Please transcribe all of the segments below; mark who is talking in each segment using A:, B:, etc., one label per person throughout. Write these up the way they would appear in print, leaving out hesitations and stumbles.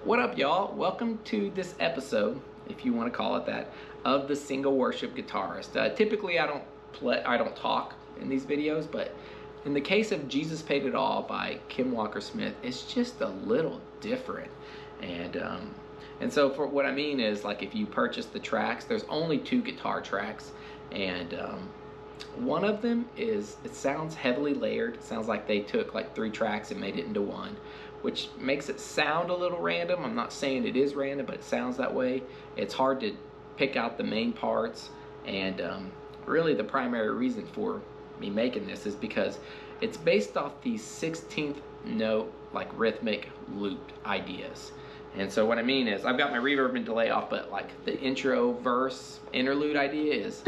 A: What up, y'all? Welcome to this episode, if you want to call it that, of the Single Worship Guitarist. Typically, I don't talk in these videos, but in the case of Jesus Paid It All by Kim Walker-Smith, it's just a little different. And so for what I mean is, like, if you purchase the tracks, there's only 2 guitar tracks, and one of them is, it sounds heavily layered. It sounds like they took like 3 tracks and made it into one, which makes it sound a little random. I'm not saying it is random, but it sounds that way. It's hard to pick out the main parts, and really the primary reason for me making this is because it's based off these 16th note, like, rhythmic loop ideas. And so what I mean is, I've got my reverb and delay off, but like the intro verse interlude idea is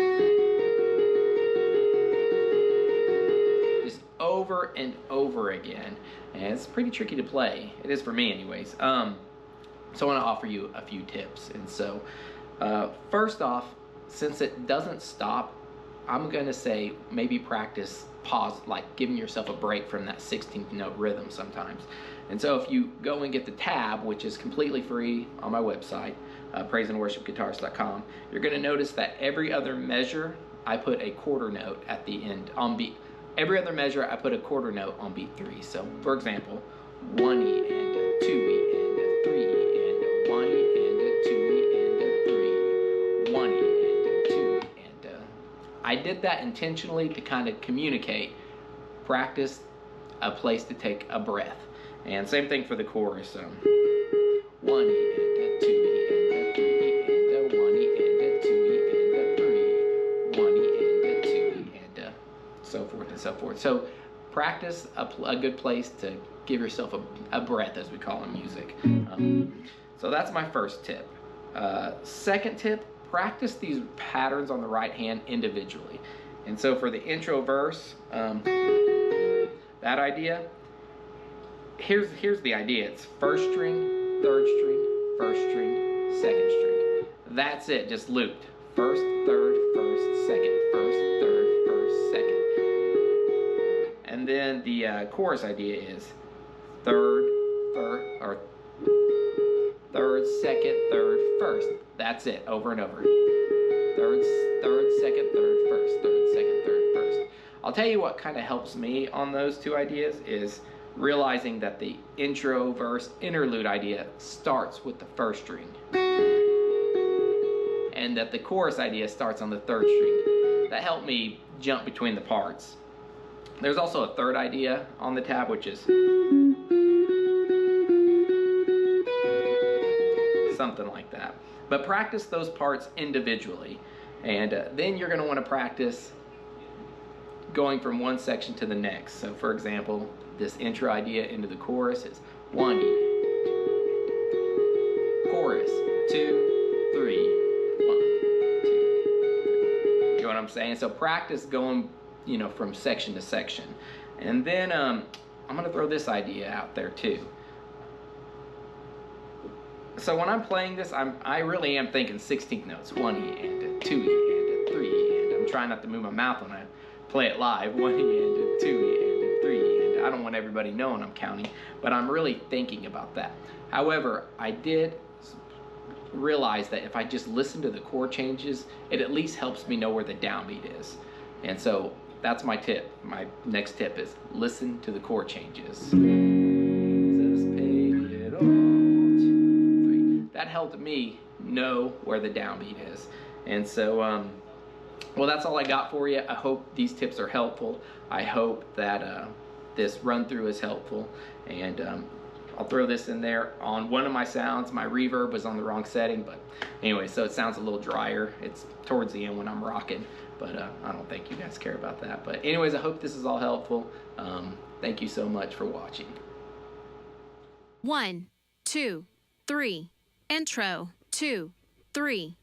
A: just over and over again, and it's pretty tricky to play. It is for me anyways. So I want to offer you a few tips. And so first off, since it doesn't stop, I'm gonna say maybe practice pause, like giving yourself a break from that 16th note rhythm sometimes. And so if you go and get the tab, which is completely free on my website, praiseandworshipguitarist.com, you're gonna notice that every other measure I put a quarter note at the end on beat. Every other measure I put a quarter note on beat 3. So for example, 1E and a 2E and a 3E and a 1E and a 2E and a 3, 1E and a 2E and a... I did that intentionally to kind of communicate, practice a place to take a breath. And same thing for the chorus. 1E and a 2E and a 3E and a 1E and a 2E and a 3, 1E and a 2E and a so forth and so forth. So practice a good place to give yourself a breath, as we call in music. So that's my first tip. Second tip, practice these patterns on the right hand individually. And so for the intro verse, that idea, here's the idea. It's first string, third string, first string, second string. That's it, just looped. First, third, first, second, first, third, first, second. And then the chorus idea is third, second, third, first. That's it, over and over. Third, second, third, first, third, second, third, first. I'll tell you what kind of helps me on those 2 ideas is realizing that the intro verse interlude idea starts with the first string, and that the chorus idea starts on the 3rd string. That helped me jump between the parts. There's also a 3rd idea on the tab, which is something like that. But practice those parts individually, and then you're going to want to practice going from one section to the next. So for example, this intro idea into the chorus is 1E, chorus, 2, 3, 1, 2, 3. You know what I'm saying? So practice going, from section to section. And then I'm going to throw this idea out there too. So when I'm playing this, I really am thinking 16th notes, 1E and a 2E and a 3E, and I'm trying not to move my mouth when I play it live, 1E and a 2E and a 3E, and I don't want everybody knowing I'm counting, but I'm really thinking about that. However, I did realize that if I just listen to the chord changes, it at least helps me know where the downbeat is. And so that's my tip. My next tip is listen to the chord changes. Jesus paid it all. 2, 3. That helped me know where the downbeat is. And so, well, that's all I got for you. I hope these tips are helpful. I hope that this run through is helpful. And I'll throw this in there on one of my sounds. My reverb was on the wrong setting, but anyway, so it sounds a little drier. It's towards the end when I'm rocking, but I don't think you guys care about that. But anyways, I hope this is all helpful. Thank you so much for watching.
B: 1, 2, 3. Intro, 2, 3.